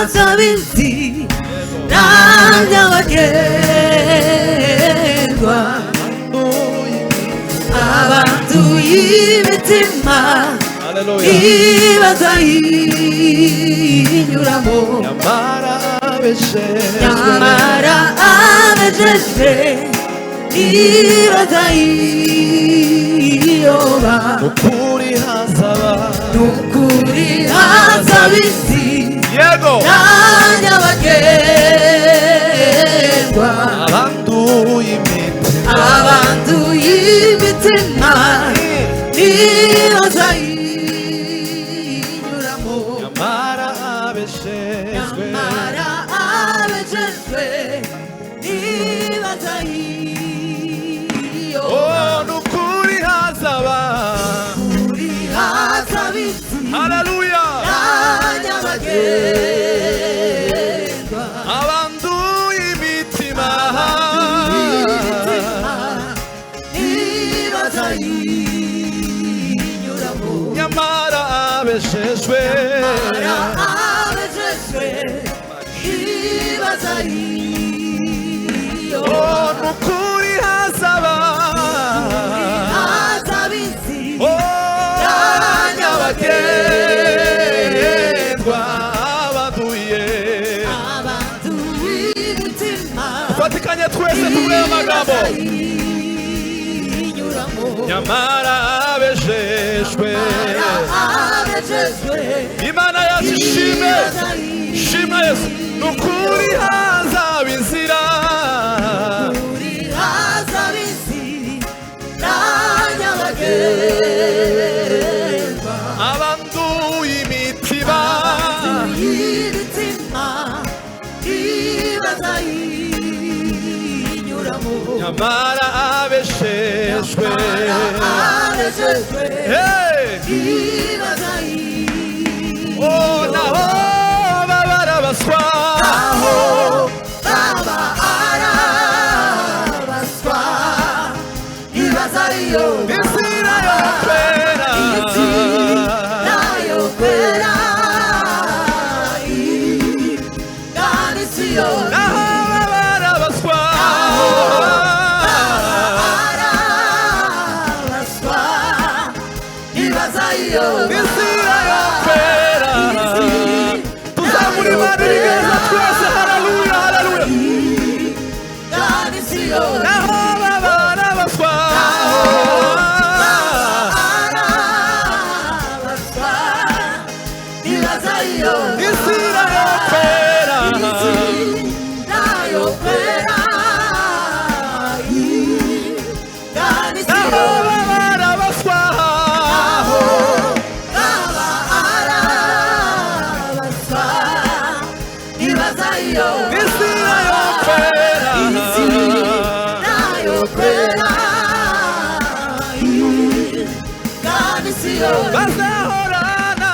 hazabizi n'anyabagendwa abanduye imitima ibazayinyuramo nyamara abejejwe ibazayiyoba nukuri hazaba isi n'anyabagendwa abanduye imitima ibazayinyuramo nyamara abejejwe ibazayiyoba nukuri hazaba isi haleluya n'anyabagendwa abanduye imitima ibazayinyuramo nyamara abejejwe ibazayiyoba nukuri hazaba isi n'anyabagendwa abanduye imitima fatikanye twese tuvuge amagambo nyamara abejejwe imana yacu ishime shima yesu nukuri hazaba inzira abanduye imitima nyamara abejejwe naho baba arabaswa inzira yo kwera naho baba arabaswa inzira yo kwera tuzamura imana irigeza twese haleluya haleluya naho baba arabaswa inzira yo kwera naho baba arabaswa inzira yo kwera bazahorana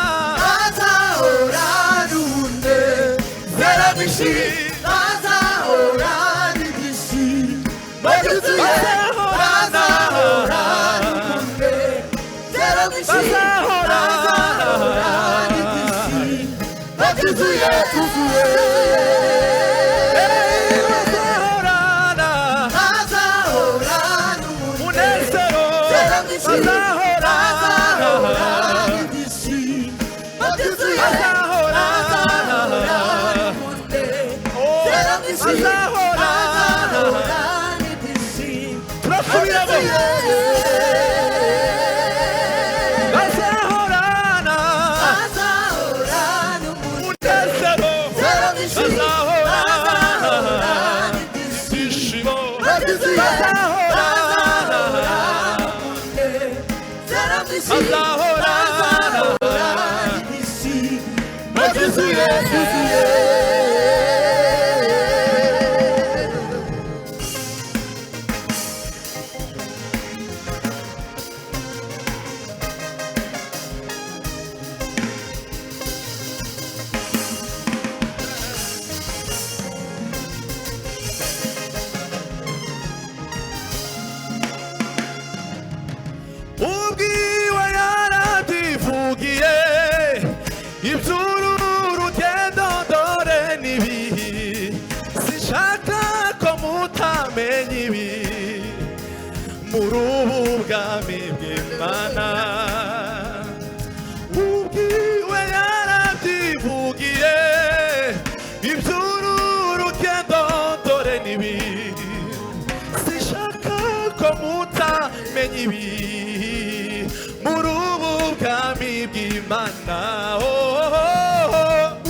bw'Imana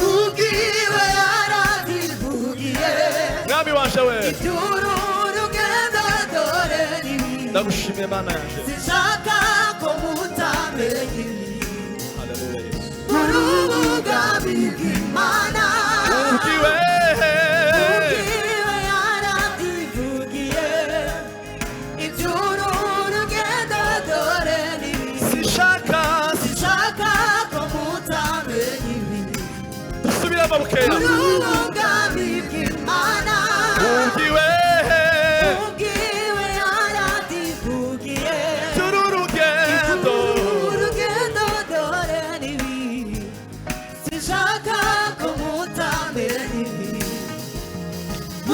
ubwiwe yarabivugiye mwami wanje we iby'uru rugendo dore n'ibindi ndagushimiye Mana yanje sinshaka ko mutamenya haleluya Yesu urubuga bw'Imana ubwiwe ubwiwe yarabivugiye iby'uru rugendo dore n'ibindi sinshaka ko mutamenya ibindi dusubire amabukeya urubuga bw'Imana ubwiwe ubwiwe yaradivugiye turu rugendo urugendo dore n'ibindi sinshaka ko mutamenya ibindi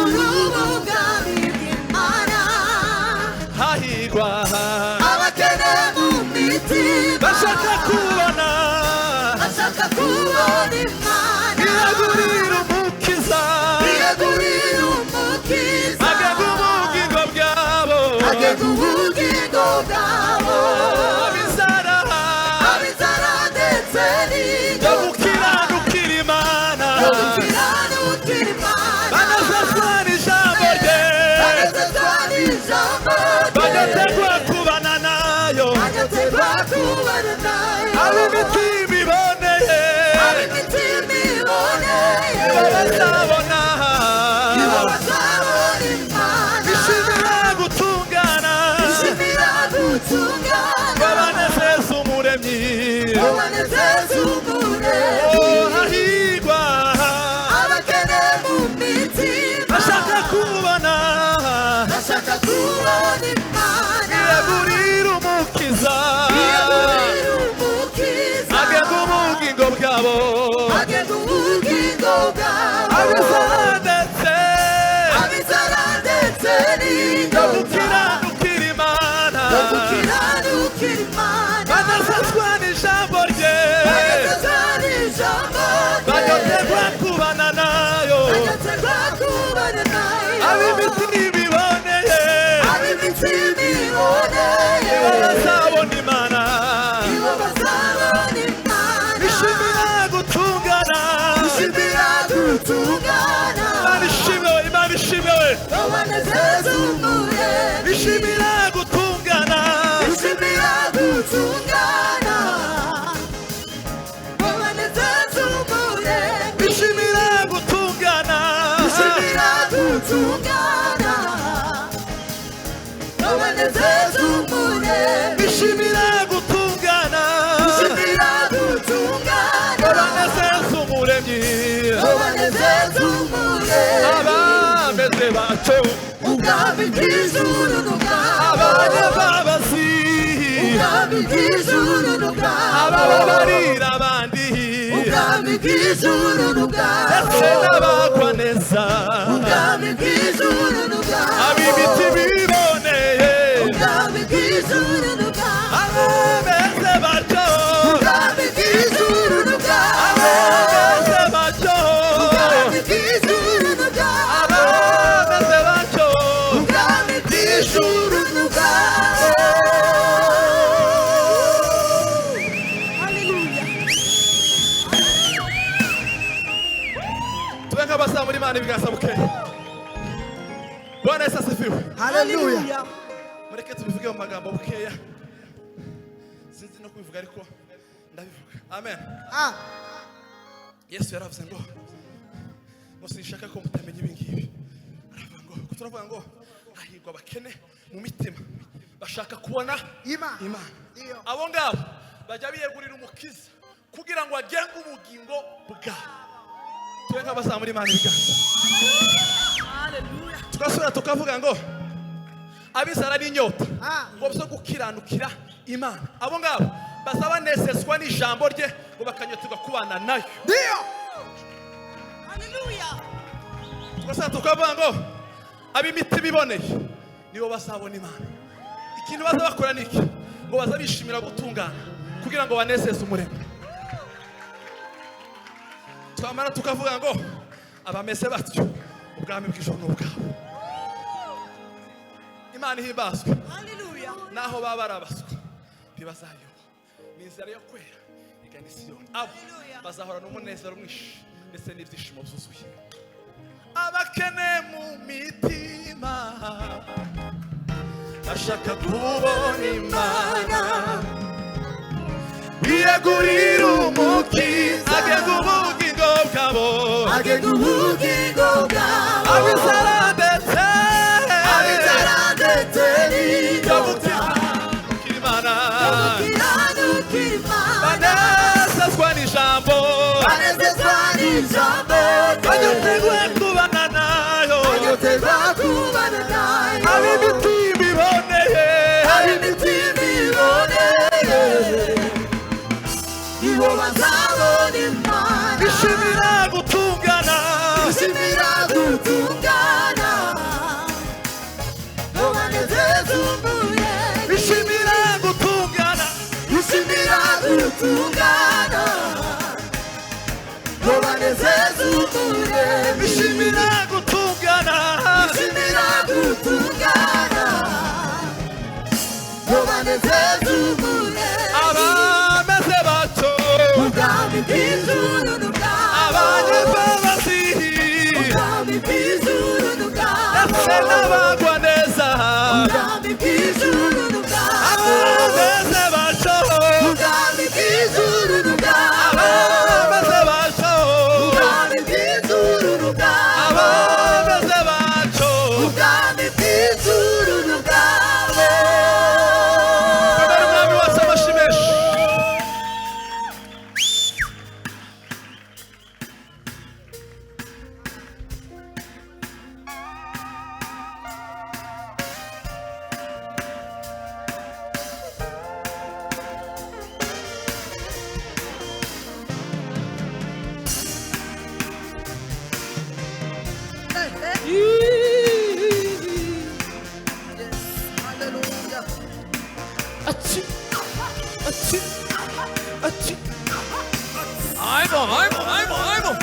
urubuga bw'Imana hahirwa abakene mu mitima bashaka kubona Imana iragurira umukiza yegurira umukiza agega ubugingo bwabo agega ubugingo bwabo abizara ndetse yo gukiranukira Imana gukiranukira Imana banezezwa n'ijambo rye banyotegwa kubana nayo ab'imitima iboneye bazabona bishimira gutungana babanezeza umuremyi hahirwa bashaka kubona iragurira umukiza agega ubugingo bwabo abizara ndetse yo gukiranukira Imana banezezwa n'ijambo rye banyotegwa kubana nayo ab'imitima iboneye bazabona Imana bishimira gutungana Imana ishimwe Imana ishimwe bishimira gutungana bishimira gutungana bishimira gutungana banezeza umuremyi abameze baco ubwami bw'ijuru abanyababazi ubwami bw'ijuru abababarira abandi ubwami bw'ijuru ndetse n'abagwa neza ubwami bw'ijuru ab'imitima iboneye ubwami bw'ijuru abameze baco ubwami bw'ijuru abameze baco ubwami bw'ijuru abameze baco ubwami bw'ijuru tube nk'abasaba Imana ibiganza bukeya Bwana Yesu asifiwe haleluya mureke tubivuge mu magambo bukeya sinzi no kubivuga ariko ndabivuga amen Yesu yaravuze ngo sinshaka ko mutamenya ibi ngibi turavuga ngo hahirwa abakene mu mitima bashaka kubona Imana abo ngabo bajya biyegurira umukiza kugira ngo agenge ubugingo bwabo tube nk'abasaba muri Imana ibiganza tugasubira tukavuga ngo abizara n'inyota ngo byo gukiranukira Imana abo ngabo bazaba banezezwa n'ijambo rye ngo bakanyoterwa kubana nayo tugasubira tukavuga ngo ab'imitima iboneye nibo bazabona Imana ikintu baza bakora niki ngo baza bishimira gutungana kugira ngo banezeze umuremyi twamara tukavuga ngo abameze batyo ubwami bw'ijoro n'ubwabo Imana ihimbazwe naho baba barabaswa ntibazayoba ni inzira yo kwera bageni Siyoni abo bazahorana umunezero mwinshi ndetse n'ibyishimo byuzuye abakene mu mitima bashaka kubona Imana biyegurira umukiza agenga ubugingo bwabo abizera ndetse n'ibyo gukiranuka Imana banezezwa n'ijambo banyotewe kubana nayo ab'imitima iboneye nibo bazabona Imana bishimira gutungana ngo banezeze umuremyi bishimira gutungana ngo banezeze umuremyi bishimira gutungana ngo banezeze umuremyi abameze bato ubwami bw'ijuru n'ubwabo abanyembabazi ubwami bw'ijuru n'ubwabo ndetse n'abagwa neza ubwami bw'ijuru n'ubwabo abameze bato ubwami bw'ijuru n'ubwabo abameze bato ubwami bw'ijuru n'ubwabo abameze bato ubwami bw'ijuru n'ubwabo umwami wose amashimeshi 아이고.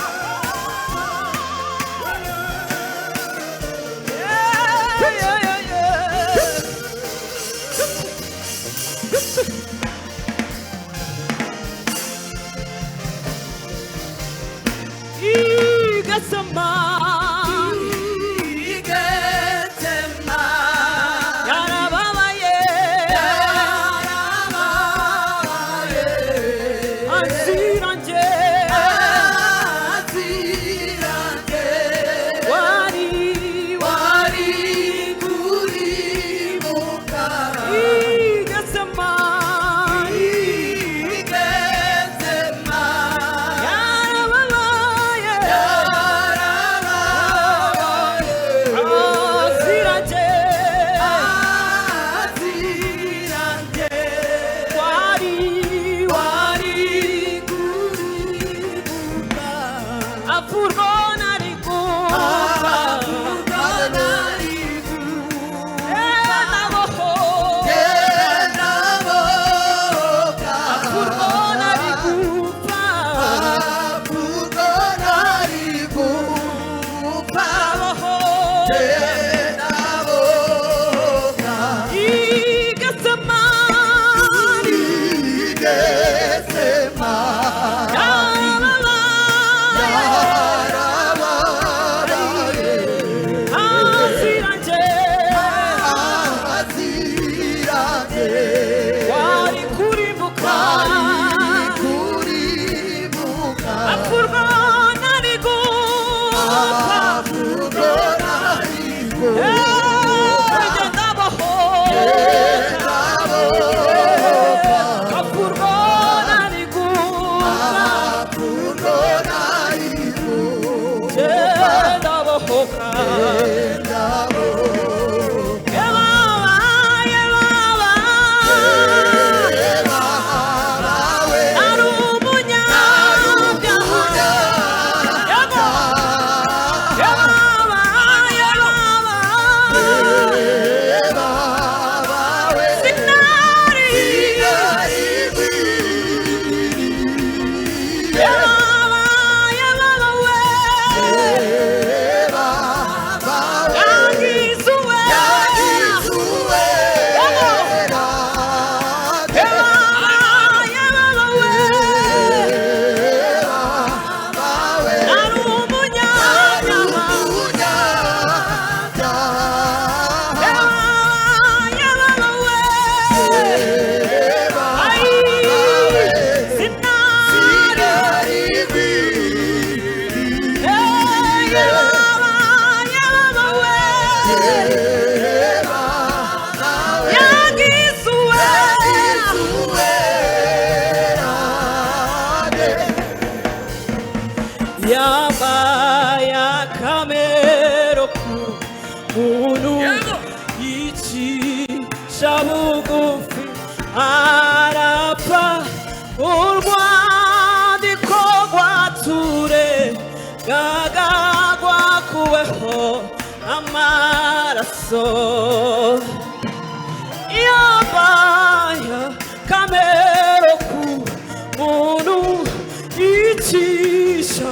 yabaye akamero k'umuntu yicisha bugufi arapfa urwandiko rwaturegaga rwakuweho amaraso yabaye akamero k'umuntu yicisha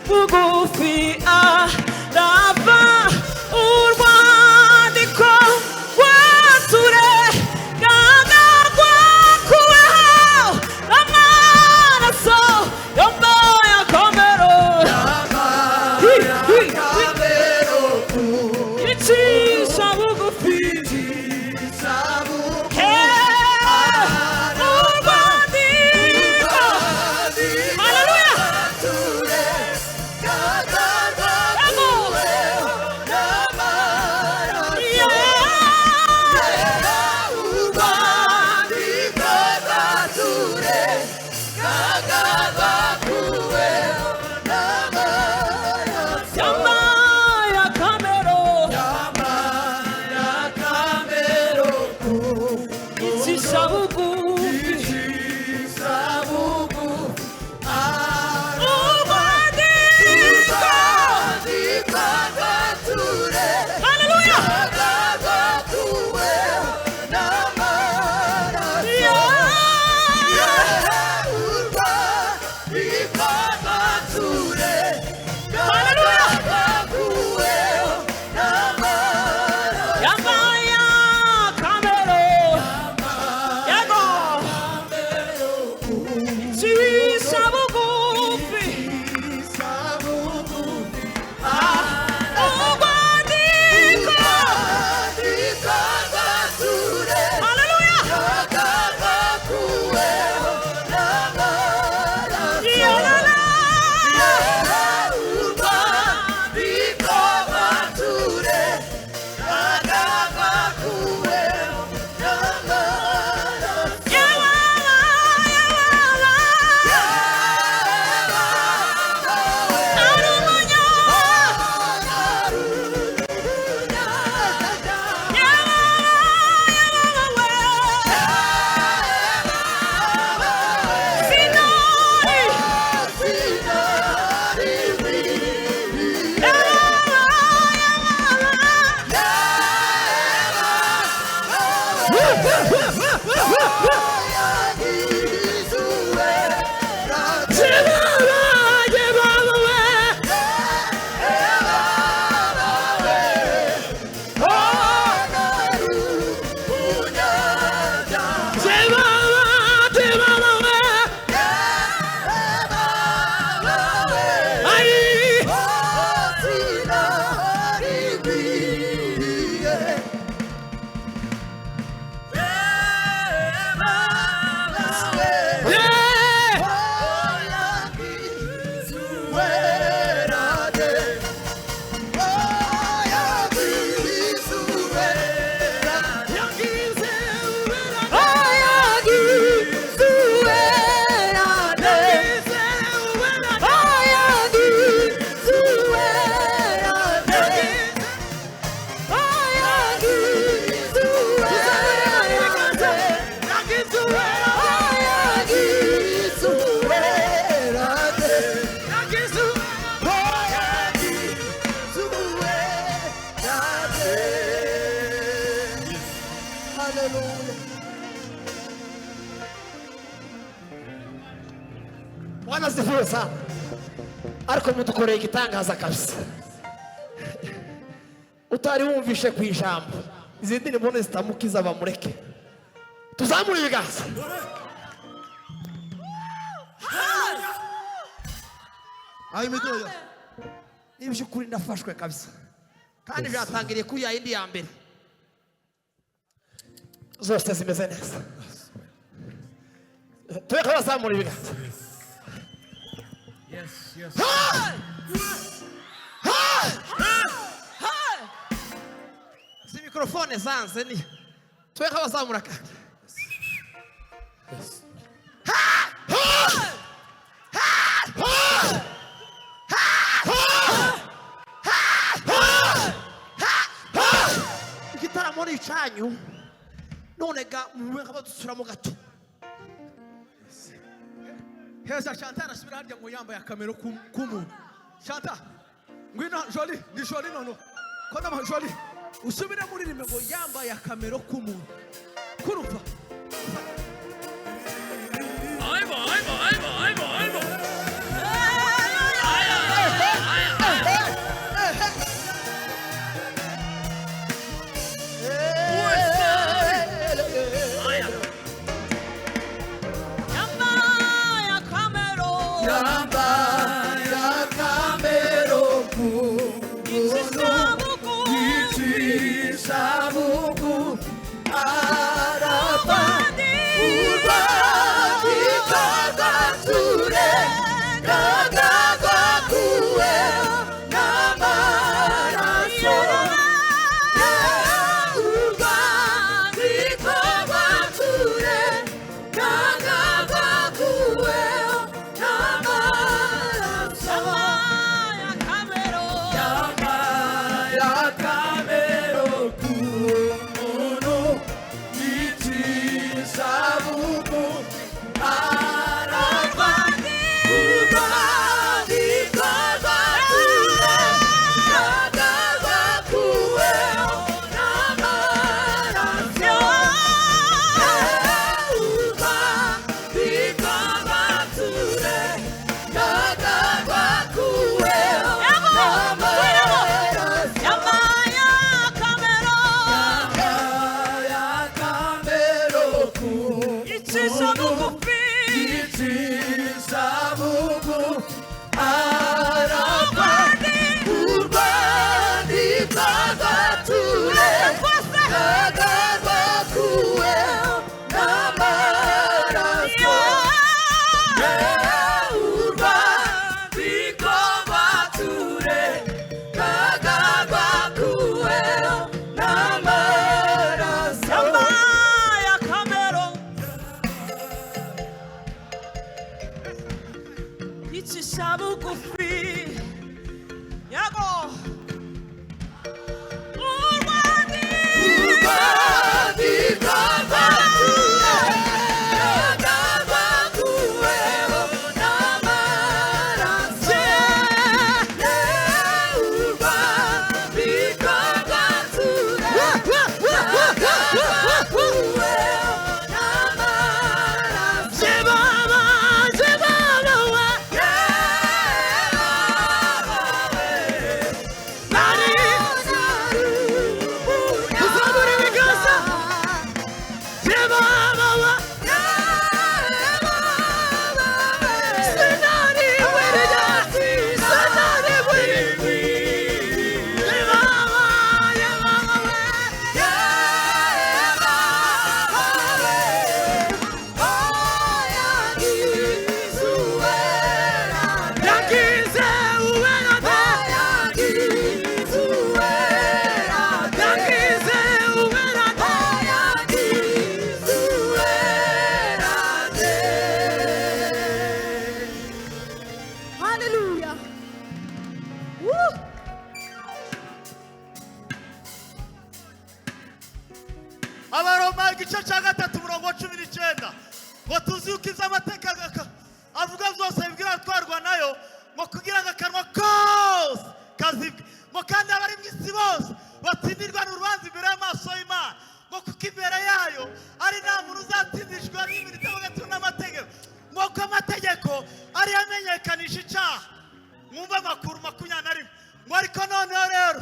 bugufi arapfa urwandiko rwaturegaga rwakuweho amaraso yabaye akamero yicisha bugufi Bwana sifiwe sana. Ariko mudukoreye igitangaza kabisa. Utari wumvishe ku ijambo. Izindi mbone zitamukiza bamureke. Tuzamure ibiganza. Ayi midoya. Nibyo kuri ndafashwe kabisa. Kandi byatangiriye kuri ya yindi ya mbere. Zose zimeze neza. Tweka bazamura ibiganza. Yes, yes. Si mikrofone zanze ni. Tweka bazamura kandi. yanyu none ga muwe nk'abadusubiramo gato heza Chantal asubira harya ngo yambaye akamero k'umuntu Chantal ngwino Jolie ni Jolie nono ko nama Jolie usubire muri rimwe ngo yambaye akamero k'umuntu kurumva Abaroma igice cya 3:19 ngo tuzukize amateka avuga byose bibwira twarwa nayo ngo kugira ngo akanwa kose kazibwe ngo kandi abari mu isi bose batsindirwa n'urubanza imbere y'amaso y'Imana ngo kuko imbere yayo ari nta muntu uzatindishwa n'ibintu bitandukanye n'amategeko ngo ko amategeko ari yamenyekanisha icyaha mwumva amakuru 21 ngo ariko noneho rero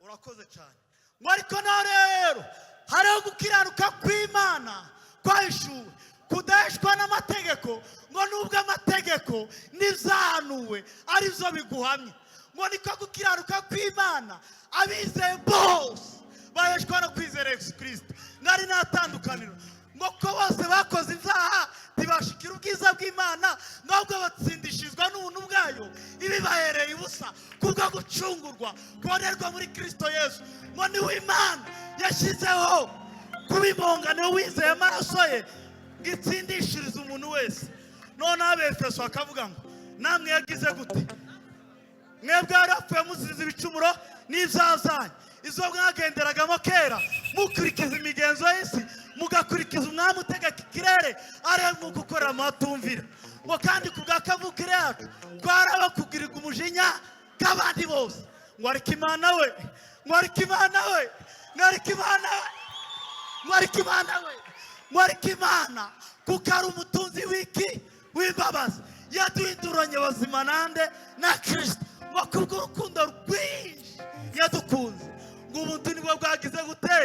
urakoze cyane ngo ariko noneho rero hariho gukiranuka kw'Imana kwahishuwe kudaheshwa n'amategeko ngo nubwo amategeko n'izahanuwe arizo biguhamye ngo niko gukiranuka kw'Imana abizeye bose baheshwa no kwizera Yesu Kristo ngari natandukaniro ngo ko bose bakoze ibyaha ntibashikira ubwiza bw'Imana nubwo batsindishizwa n'ubuntu bwayo ibi bahereye ubusa kubwo gucungurwa kubonerwa muri Kristo Yesu ngo ni w'Imana yashyizeho kubimongana wizeye amaraso ye ngitsindishiriza umuntu wese none abefeso akavuga ngo namwe yagize gute mwebwe yarapfuye muzize ibicumuro n'ibyaha zanyu izo mwagenderagamo kera mukurikiza imigenzo y'isi mugakurikiza umwami utegeka ikirere ariwe mugukorera amatumvira ngo kandi kubwa kavukire yacu twaraba kugirirwa umujinya k'abandi bose ngo ariko Imana we ngo ariko Imana we ngo ariko Imana we ngo ariko Imana we ngo ariko Imana kuko ari umutunzi w'iki w'imbabazi yaduhinduranye bazima nande na Kristo ngo kubw'urukundo rwinshi yadukunze ngo ubuntu nibwo bwagize gute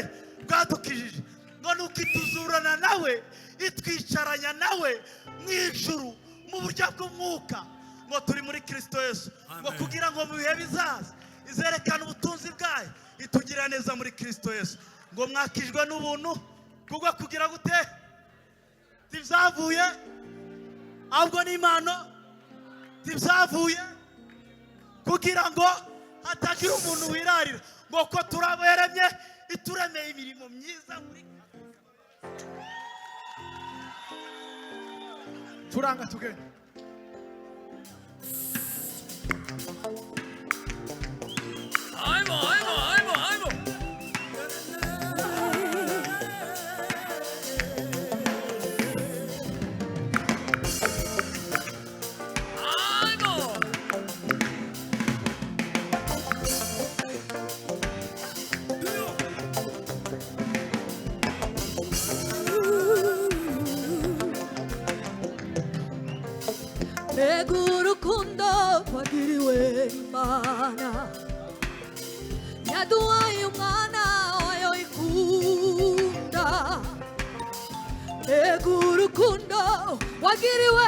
bwadukijije ngo nukituzurana nawe itwicaranya nawe mu ijuru mu buryo bw'umwuka ngo turi muri Kristo Yesu ngo kugira ngo mu bihe bizaza izerekana ubutunzi bwayo itugira neza muri Kristo Yesu ngo mwakijwe n'ubuntu kubwo kugira gute tivyavuye ahubwo n'Imana tivyavuye kugira ngo hatagira umuntu wirarira ngo ko turaberemye ituremeye imirimo myiza muri turanga tugende urukundo wagiriwe Imana yaduhaye umwana wayo ikunda urukundo wagiriwe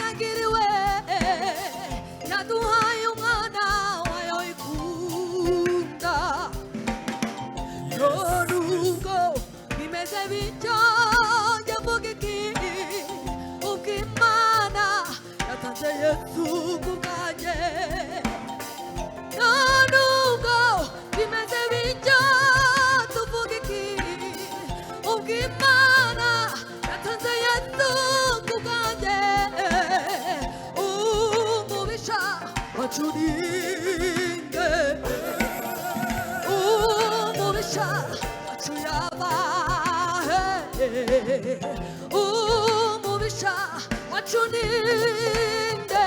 nagiriwe yaduhaye umwana wayo ikunda nubwo bimeze bityo njye mvuga iki ubwo Imana yatanze Yesu kubwanjye nubwo bimeze bityo tuvuga iki ubwo Imana yatanze Yesu kubwanjye umubisha wacurinde umubisha wacuyabahe umubisha wacuninde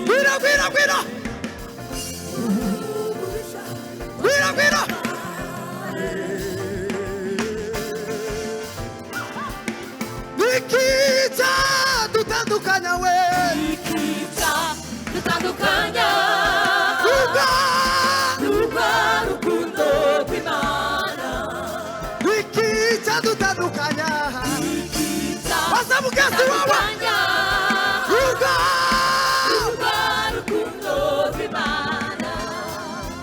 Gwira, gwira, gwira. Gwira, gwira. Nikita dutandukanya we. Nikita dutandukanya. Ruga. Ruga rukundo rw'Imana. Nikita dutandukanya. Nikita Basa mugezi wawe. dutandukanya. Ruga. Ruga rukundo rw'Imana.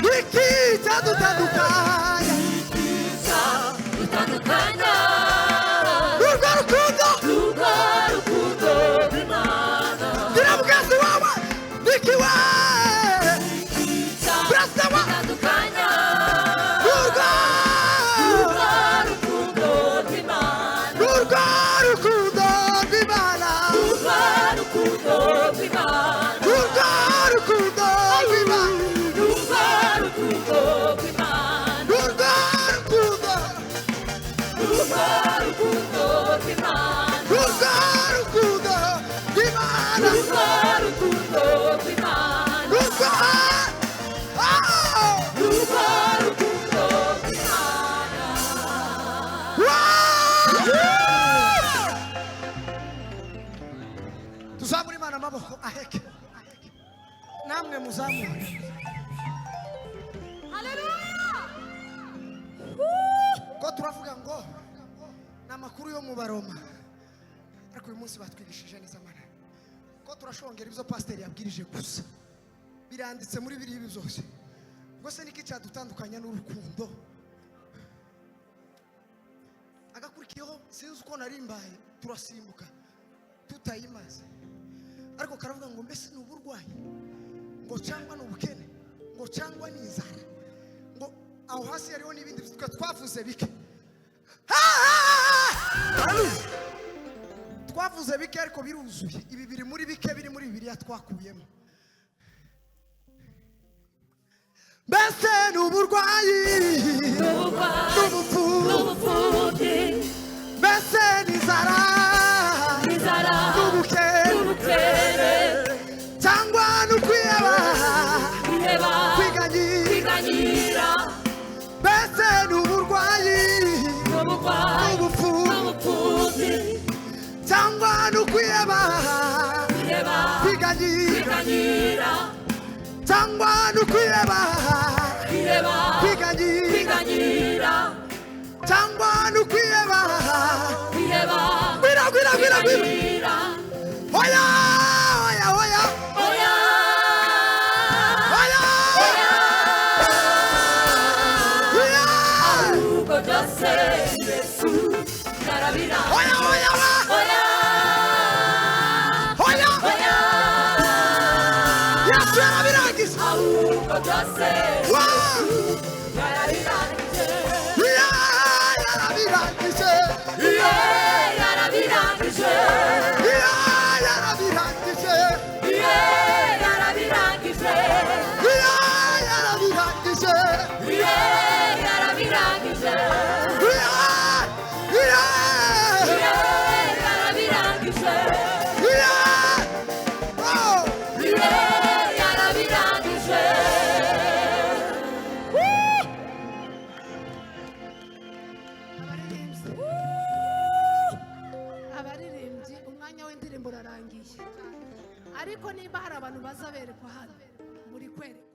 Nikita dutandukanya. Nikita dutandukanya. Ruga rukundo. Ruga rukundo rw'Imana. Gira mugezi wawe. Nikiwa. Nikita Brasawa. dutandukanya. Ruga. Ruga rukundo rw'Imana. Ruga rukundo rw'Imana. Ruga rukundo rw'Imana. Ruga rukundo rw'Imana. Ruga rukundo rw'Imana. Ruga rukundo. Ruga rukundo rw'Imana. Ruga rukundo rw'Imana. Ruga rukundo rw'Imana. Ruga. Oh! Ruga rukundo rw'Imana. Tuzamure Imana amaboko aheke. Namwe muzamure. Ko turavuga ngo namakuru yo mu Baroma. Ariko uyu munsi batwigishije neza mana. Ko turashongera ibyo pastor yabwirije gusa. Biranditse muri biri ibi byose. Ngo se niki cyadutandukanya n'urukundo? Agakurikiyeho sinzi uko narimbaye turasimbuka tutayimaze. Ariko karavuga ngo mbese ni uburwayi, ngo cyangwa ni ubukene, ngo cyangwa ni inzara, ngo aho hasi hariho n'ibindi twavuze bike. Twavuze bike ariko biruzuye. Ibi biri muri bike biri muri Bibiliya twakuyemo. Mbese ni uburwayi, N'ubupfubyi. mbese ni inzara, Inzara. n'ubukene, N'ubukene. cyangwa ni ukwiheba, Kwiheba. kwiganyira. Mbese ni uburwayi, N'ubugwayi. N'ubupfubyi. cyangwa ni ukwiheba, Kwiheba. kwiganyira. Kwiganyira. cyangwa ni ukwiheba, Kwiheba. Kwiganyira. cyangwa ni ukwiheba. Kwiheba. Gwira, gwira, gwira, gwira. Kwiganyira. Hoya, hoya, hoya, Oya. hoya, hoya. Ahubwo byose Yesu yarabirangije. Hoya, hoya, hoya. Oya. Hoya. Oya. Yesu yarabirangije. Ahubwo byose Wow. yarabirangije. Yeah, yarabirangije. Yeah, yarabirangije. Yeah, yarabirangije. Yeah, yarabirangije. Yeah, yarabirangije. Yeah, yarabirangije. Yeah, yeah, Yeah, yarabirangije. yeah. Oh. Yeah, yarabirangije. Abaririmbyi umwanya w'indirimbo urarangiye, ariko niba hari abantu bazaberekwa hano muri kwereka